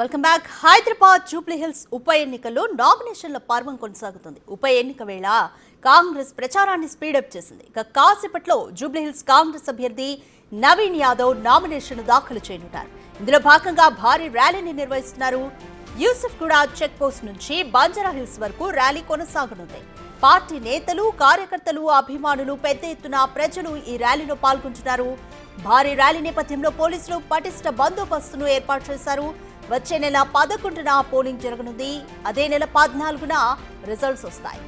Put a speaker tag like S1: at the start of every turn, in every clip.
S1: Welcome back. Hyderabad Jubilee hills ఉప ఎన్నికల్లో నామినేషన్ల పర్వం కొనసాగుతుంది. ఉప ఎన్నిక వేళ కాంగ్రెస్ ప్రచారాన్ని స్పీడప్ చేసింది. ఇక కాసేపట్లో జూబ్లీ హిల్స్ కాంగ్రెస్ అభ్యర్థి నవీన్ యాదవ్ నామినేషన్ దాఖలు చేయనున్నారు. ఇందులో భాగంగా భారీ ర్యాలీని నిర్వహిస్తున్నారు. యూసుఫ్గూడ చెక్ పోస్ట్ నుంచి బంజారా హిల్స్ వరకు ర్యాలీ కొనసాగనుంది. పార్టీ నేతలు, కార్యకర్తలు, అభిమానులు పెద్ద ఎత్తున ప్రజలు ఈ ర్యాలీలో పాల్గొంటున్నారు. భారీ ర్యాలీ నేపథ్యంలో పోలీసులు పటిష్ట బందోబస్తును ఏర్పాటు చేశారు. వచ్చే నెల 11న పోలింగ్ జరగనుంది. అదే నెల 14న రిజల్ట్స్ వస్తాయి.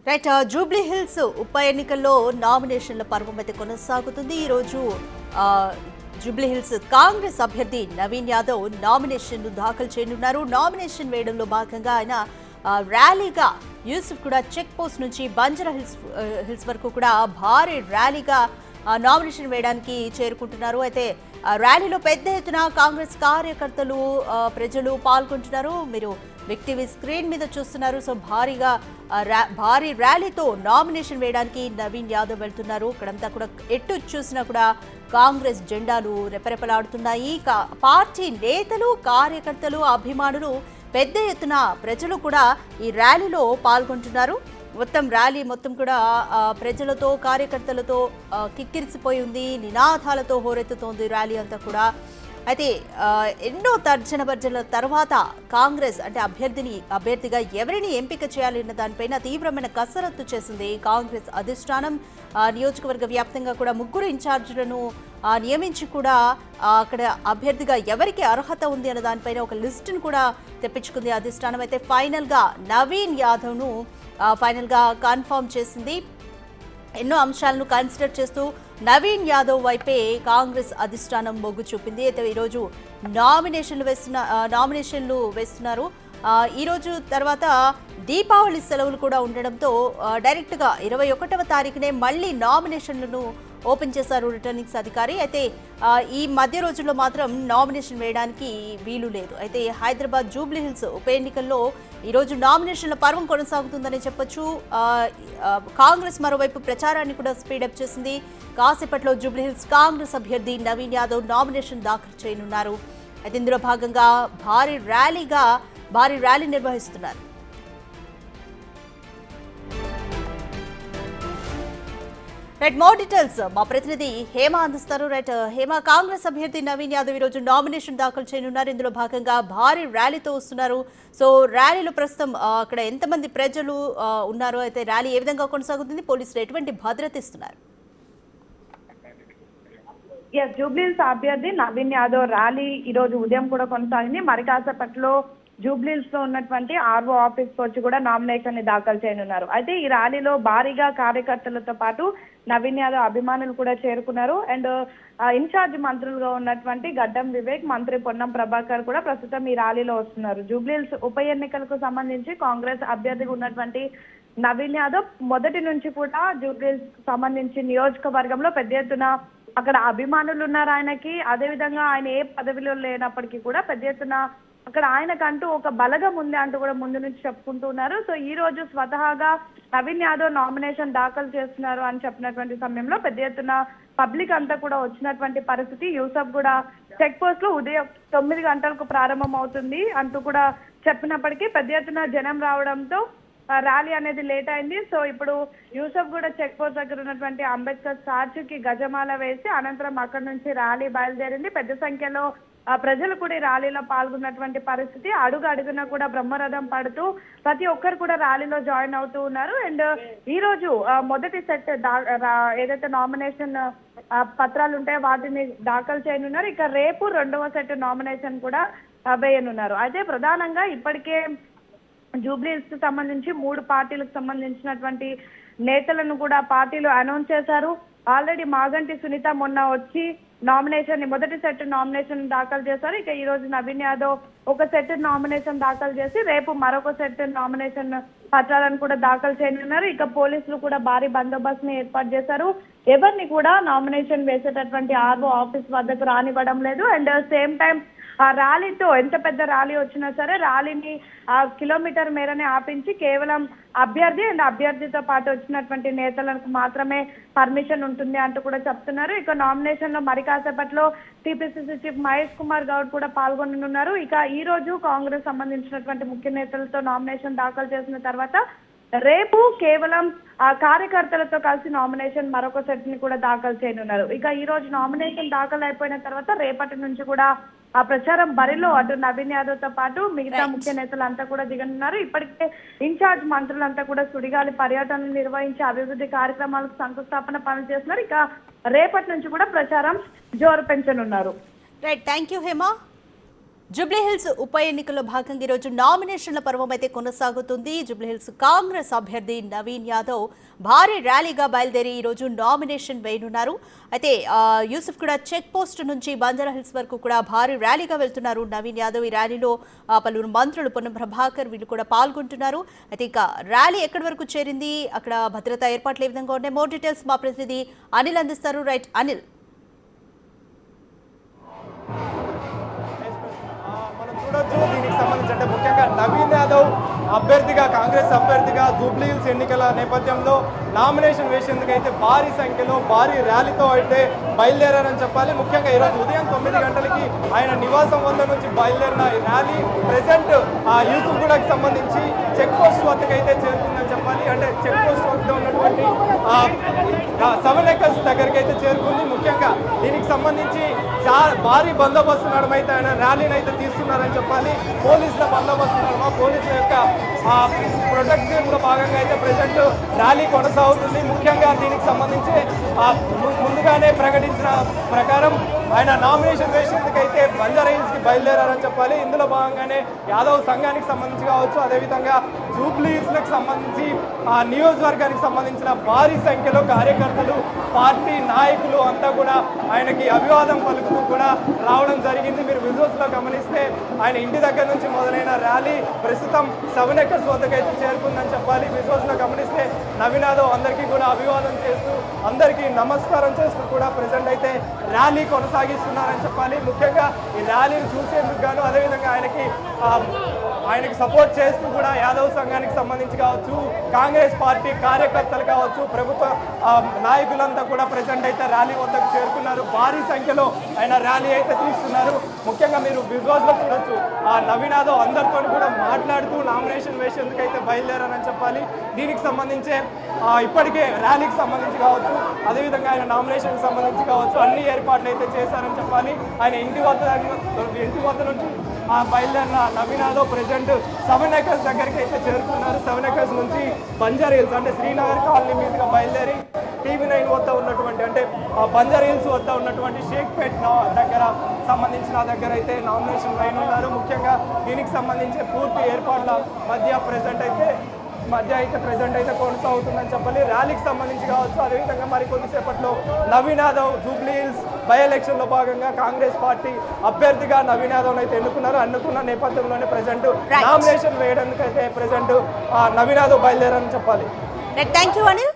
S1: రైట్, జూబ్లీ హిల్స్ ఉప ఎన్నికల్లో నామినేషన్ల పర్వం అయితే కొనసాగుతుంది. ఈరోజు జూబ్లీ హిల్స్ కాంగ్రెస్ అభ్యర్థి నవీన్ యాదవ్ నామినేషన్ దాఖలు చేయనున్నారు. నామినేషన్ వేయడంలో భాగంగా ఆయన ర్యాలీగా యూసుఫ్గూడ చెక్ పోస్ట్ నుంచి బంజారా హిల్స్ వరకు కూడా భారీ ర్యాలీగా నామినేషన్ వేయడానికి చేరుకుంటున్నారు. అయితే ర్యాలీలో పెద్ద ఎత్తున కాంగ్రెస్ కార్యకర్తలు, ప్రజలు పాల్గొంటున్నారు. మీరు బిగ్ టీవీ స్క్రీన్ మీద చూస్తున్నారు. సో భారీ ర్యాలీతో నామినేషన్ వేయడానికి నవీన్ యాదవ్ వెళ్తున్నారు. ఇక్కడంతా కూడా ఎటు చూసినా కూడా కాంగ్రెస్ జెండాలు రెపరెపలాడుతున్నాయి. పార్టీ నేతలు, కార్యకర్తలు, అభిమానులు పెద్ద ఎత్తున ప్రజలు కూడా ఈ ర్యాలీలో పాల్గొంటున్నారు. ర్యాలీ మొత్తం కూడా ప్రజలతో, కార్యకర్తలతో కిక్కిరిసిపోయి ఉంది. నినాదాలతో హోరెత్తుతోంది ర్యాలీ అంతా కూడా. అయితే ఎన్నో తర్జన భర్జనల తర్వాత కాంగ్రెస్ అంటే అభ్యర్థిగా ఎవరిని ఎంపిక చేయాలి అన్న దానిపైన తీవ్రమైన కసరత్తు చేసింది కాంగ్రెస్ అధిష్టానం. నియోజకవర్గ వ్యాప్తంగా కూడా 3 ఇన్ఛార్జీలను నియమించి కూడా అక్కడ అభ్యర్థిగా ఎవరికి అర్హత ఉంది అన్న దానిపైన ఒక లిస్టును కూడా తెప్పించుకుంది అధిష్టానం. అయితే ఫైనల్గా నవీన్ యాదవ్ను ఫైనల్గా కన్ఫర్మ్ చేసింది. ఎన్నో అంశాలను కన్సిడర్ చేస్తూ నవీన్ యాదవ్ వైపే కాంగ్రెస్ అధిష్టానం మొగ్గు చూపింది. అయితే ఈరోజు నామినేషన్లు వేస్తున్నారు. ఈరోజు తర్వాత దీపావళి సెలవులు కూడా ఉండడంతో డైరెక్ట్గా 21వ తారీఖునే మళ్ళీ నామినేషన్లను ఓపెన్ చేశారు రిటర్నింగ్స్ అధికారి. అయితే ఈ మధ్య రోజుల్లో మాత్రం నామినేషన్ వేయడానికి వీలు లేదు. అయితే హైదరాబాద్ జూబ్లీ హిల్స్ ఉప ఎన్నికల్లో ఈరోజు నామినేషన్ల పర్వం కొనసాగుతుందని చెప్పొచ్చు. కాంగ్రెస్ మరోవైపు ప్రచారాన్ని కూడా స్పీడప్ చేసింది. కాసేపట్లో జూబ్లీ హిల్స్ కాంగ్రెస్ అభ్యర్థి నవీన్ యాదవ్ నామినేషన్ దాఖలు చేయనున్నారు. అయితే ఇందులో భాగంగా భారీ ర్యాలీ నిర్వహిస్తున్నారు. రైట్, మోర్ డీటెయిల్స్ మా ప్రతినిధి హేమ అందిస్తారు. రైట్ హేమ, కాంగ్రెస్ అభ్యర్థి నవీన్ యాదవ్ ఈరోజు నామినేషన్ దాఖలు చేయనున్నారు. ఇందులో భాగంగా భారీ ర్యాలీతో వస్తున్నారు. సో ర్యాలీలో ప్రస్తుతం అక్కడ ఎంతమంది ప్రజలు ఉన్నారు? అయితే ర్యాలీ ఏ విధంగా కొనసాగుతుంది? పోలీసులు ఎటువంటి భద్రత ఇస్తున్నారు?
S2: జూబ్లీహిల్స్ అభ్యర్థి నవీన్ యాదవ్ ర్యాలీ ఈ రోజు ఉదయం కూడా కొనసాగింది. మరి కాసేపట్లో జూబ్లీహిల్స్ లో ఉన్నటువంటి ఆర్ఓ ఆఫీస్ కు వచ్చి కూడా నామినేషన్ ని దాఖలు చేయనున్నారు. అయితే ఈ ర్యాలీలో భారీగా కార్యకర్తలతో పాటు నవీన్ యాదవ్ అభిమానులు కూడా చేరుకున్నారు. అండ్ ఇన్ఛార్జ్ మంత్రులుగా ఉన్నటువంటి గడ్డం వివేక్, మంత్రి పొన్నం ప్రభాకర్ కూడా ప్రస్తుతం ఈ ర్యాలీలో వస్తున్నారు. జూబ్లీహిల్స్ ఉప ఎన్నికలకు సంబంధించి కాంగ్రెస్ అభ్యర్థిగా ఉన్నటువంటి నవీన్ యాదవ్ మొదటి నుంచి కూడా జూబ్లీహిల్స్ సంబంధించి నియోజకవర్గంలో పెద్ద ఎత్తున అక్కడ అభిమానులు ఉన్నారు ఆయనకి. అదేవిధంగా ఆయన ఏ పదవిలో లేనప్పటికీ కూడా పెద్ద ఎత్తున అక్కడ ఆయనకంటూ ఒక బలగం ఉంది అంటూ కూడా ముందు నుంచి చెప్పుకుంటూ ఉన్నారు. సో ఈ రోజు స్వతహాగా నవీన్ యాదవ్ నామినేషన్ దాఖలు చేస్తున్నారు అని చెప్పినటువంటి సమయంలో పెద్ద ఎత్తున పబ్లిక్ అంతా కూడా వచ్చినటువంటి పరిస్థితి. యూసఫ్గూడ చెక్ పోస్ట్ లో ఉదయం 9 గంటలకు ప్రారంభం అవుతుంది అంటూ కూడా చెప్పినప్పటికీ పెద్ద ఎత్తున జనం రావడంతో ర్యాలీ అనేది లేట్ అయింది. సో ఇప్పుడు యూసఫ్గూడ చెక్ పోస్ట్ దగ్గర ఉన్నటువంటి అంబేద్కర్ స్టాచ్యూకి గజమాల వేసి అనంతరం అక్కడి నుంచి ర్యాలీ బయలుదేరింది. పెద్ద సంఖ్యలో ప్రజలు కూడా ఈ ర్యాలీలో పాల్గొన్నటువంటి పరిస్థితి. అడుగు అడుగున కూడా బ్రహ్మరథం పడుతూ ప్రతి ఒక్కరు కూడా ర్యాలీలో జాయిన్ అవుతూ ఉన్నారు. అండ్ ఈ రోజు మొదటి సెట్ ఏదైతే నామినేషన్ పత్రాలు ఉంటాయో వాటిని దాఖలు చేయనున్నారు. ఇక రేపు 2వ సెట్ నామినేషన్ కూడా వేయనున్నారు. అయితే ప్రధానంగా ఇప్పటికే జూబ్లీహిల్స్ సంబంధించి 3 పార్టీలకు సంబంధించినటువంటి నేతలను కూడా పార్టీలు అనౌన్స్ చేశారు. ఆల్రెడీ మాగంటి సునీత మొన్న వచ్చి మొదటి సెట్ నామినేషన్ దాఖలు చేశారు. ఇక ఈ రోజు నవీన్ యాదవ్ ఒక సెట్ నామినేషన్ దాఖలు చేసి రేపు మరొక సెట్ నామినేషన్ పత్రాలను కూడా దాఖలు చేయనున్నారు. ఇక పోలీసులు కూడా భారీ బందోబస్తుని ఏర్పాటు చేశారు. ఎవరిని కూడా నామినేషన్ వేసేటటువంటి ఆర్ఓ ఆఫీస్ వద్దకు రానివ్వడం లేదు. అండ్ సేమ్ టైం ఆ ర్యాలీతో ఎంత పెద్ద ర్యాలీ వచ్చినా సరే ర్యాలీని కిలోమీటర్ మేరనే ఆపించి కేవలం అభ్యర్థి అండ్ అభ్యర్థితో పాటు వచ్చినటువంటి నేతలకు మాత్రమే పర్మిషన్ ఉంటుంది అంటూ కూడా చెప్తున్నారు. ఇక నామినేషన్ లో మరి కాసేపట్లో టీపీసీసీ చీఫ్ మహేష్ కుమార్ గౌడ్ కూడా పాల్గొననున్నారు. ఇక ఈ రోజు కాంగ్రెస్ సంబంధించినటువంటి ముఖ్య నేతలతో నామినేషన్ దాఖలు చేసిన తర్వాత రేపు కేవలం ఆ కార్యకర్తలతో కలిసి నామినేషన్ మరొక సెట్ ని కూడా దాఖలు చేయనున్నారు. ఇక ఈ రోజు నామినేషన్ దాఖలు అయిపోయిన తర్వాత రేపటి నుంచి కూడా ఆ ప్రచారం బరిలో అటు నవీన్ యాదవ్ తో పాటు మిగతా ముఖ్య నేతలంతా కూడా దిగనున్నారు. ఇప్పటికే ఇన్ఛార్జ్ మంత్రులంతా కూడా సుడిగాలి పర్యటనలు నిర్వహించి అభివృద్ధి కార్యక్రమాలకు శంకుస్థాపన పనులు చేస్తున్నారు. ఇక రేపటి నుంచి కూడా ప్రచారం జోరు పెంచనున్నారు.
S1: Right, thank you Hema. Jubilee Hills ఉప ఎన్నికల్లో భాగంగా ఈరోజు నామినేషన్ల పర్వం అయితే కొనసాగుతుంది. జూబ్లీహిల్స్ కాంగ్రెస్ అభ్యర్థి నవీన్ యాదవ్ భారీ ర్యాలీగా బయలుదేరి ఈరోజు నామినేషన్ వేయనున్నారు. అయితే యూసుఫ్ కూడా చెక్ పోస్ట్ నుంచి బంజారాహిల్స్ వరకు కూడా భారీ ర్యాలీగా వెళ్తున్నారు నవీన్ యాదవ్. ఈ ర్యాలీలో పలువురు మంత్రులు పొన్నం ప్రభాకర్ వీళ్ళు కూడా పాల్గొంటున్నారు. అయితే ఇక ర్యాలీ ఎక్కడి వరకు చేరింది, అక్కడ భద్రతా ఏర్పాట్లు ఏ విధంగా ఉన్నాయి, మోర్ డీటెయిల్స్ మా ప్రతినిధి అనిల్ అందిస్తారు. రైట్ అనిల్.
S3: దీనికి సంబంధించి అంటే ముఖ్యంగా నవీన్ యాదవ్ అభ్యర్థిగా కాంగ్రెస్ అభ్యర్థిగా జూబ్లీహిల్స్ ఎన్నికల నేపథ్యంలో నామినేషన్ వేసేందుకైతే భారీ సంఖ్యలో భారీ ర్యాలీతో అయితే బయలుదేరారని చెప్పాలి. ముఖ్యంగా ఈరోజు ఉదయం 9 గంటలకి ఆయన నివాసం వద్ద నుంచి బయలుదేరిన ఈ ర్యాలీ ప్రెసెంట్ యూసుఫ్గూడకు సంబంధించి చెక్ పోస్ట్ వద్దకైతే చేరుకుందని చెప్పాలి. అంటే చెక్ పోస్ట్ వద్ద ఉన్నటువంటి 7 acres దగ్గరికి అయితే చేరుకుంది. ముఖ్యంగా దీనికి సంబంధించి భారీ బందోబస్తు నడమైతే ఆయన ర్యాలీని అయితే తీస్తున్నారని చెప్పాలి. పోలీసుల బందోబస్తు నడమ పోలీసుల యొక్క ప్రొటెక్షన్ లో భాగంగా అయితే ప్రెసెంట్ ర్యాలీ కొనసాగుతుంది. ముఖ్యంగా దీనికి సంబంధించి ముందుగానే ప్రకటించిన ప్రకారం ఆయన నామినేషన్ వేసేందుకైతే బంజారాహిల్స్ కి బయలుదేరారని చెప్పాలి. ఇందులో భాగంగానే యాదవ్ సంఘానికి సంబంధించి కావచ్చు, అదేవిధంగా జూబ్లీహిల్స్ లకు సంబంధించి ఆ నియోజకవర్గానికి సంబంధించిన భారీ సంఖ్యలో కార్యకర్తలు పార్టీ నాయకులు అంతా కూడా ఆయనకి అభివాదం పలుకుతూ కూడా రావడం జరిగింది. మీరు విజువల్స్ లో గమనిస్తే ఆయన ఇంటి దగ్గర నుంచి మొదలైన ర్యాలీ ప్రస్తుతం 7 acres వద్దకైతే చేరుకుందని చెప్పాలి. విజువల్స్ లో గమనిస్తే నవీన్ యాదవ్ అందరికీ కూడా అభివాదం చేస్తూ అందరికీ నమస్కారం చేస్తూ కూడా ప్రెసెంట్ అయితే ర్యాలీ కొనసాగిస్తున్నారని చెప్పాలి. ముఖ్యంగా ఈ ర్యాలీని చూసేందుకు గాను అదేవిధంగా ఆయనకి సపోర్ట్ చేస్తూ కూడా యాదవ్ సంఘానికి సంబంధించి కావచ్చు, కాంగ్రెస్ పార్టీ కార్యకర్తలు కావచ్చు, ప్రభుత్వ నాయకులంతా కూడా ప్రెసెంట్ అయితే ర్యాలీ వద్దకు చేరుకున్నారు. భారీ సంఖ్యలో ఆయన ర్యాలీ అయితే తీస్తున్నారు. ముఖ్యంగా మీరు విజువల్స్ లో చూడొచ్చు నవీన్ యాదవ్ అందరితో కూడా మాట్లాడుతూ నామినేషన్ వేసేందుకు అయితే బయలుదేరారని చెప్పాలి. దీనికి సంబంధించే ఇప్పటికే ర్యాలీకి సంబంధించి కావచ్చు, అదేవిధంగా ఆయన నామినేషన్ సంబంధించి కావచ్చు అన్ని ఏర్పాట్లు అయితే చేశారని చెప్పాలి. ఆయన ఇంటి వద్ద నుంచి బయలుదేరిన నవీన్ యాదవ్ ప్రెసెంట్ 7 acres దగ్గరికి అయితే చేరుకున్నారు. 7 acres నుంచి బంజారాహిల్స్ అంటే శ్రీనగర్ కాలనీ మీదుగా బయలుదేరి TV9 వద్ద ఉన్నటువంటి అంటే బంజారాహిల్స్ వద్ద ఉన్నటువంటి షేక్పేట్ దగ్గర సంబంధించిన దగ్గర అయితే నామినేషన్ వేయనున్నారు. ముఖ్యంగా దీనికి సంబంధించి పూర్తి ఏర్పాట్ల మధ్య ప్రెసెంట్ అయితే కొనసాగుతుందని చెప్పాలి. ర్యాలీకి సంబంధించి కావచ్చు, అదేవిధంగా మరి కొద్దిసేపట్లో నవీన్ యాదవ్ జూబ్లీహిల్స్ బై ఎలక్షన్ లో భాగంగా కాంగ్రెస్ పార్టీ అభ్యర్థిగా నవీన్ యాదవ్ అయితే ఎన్నుకున్న నేపథ్యంలోనే ప్రెసెంట్ నామినేషన్ వేయడానికి అయితే ప్రెసెంట్ నవీన్ యాదవ్ బయలుదేరని చెప్పాలి.
S1: Thank you Anil.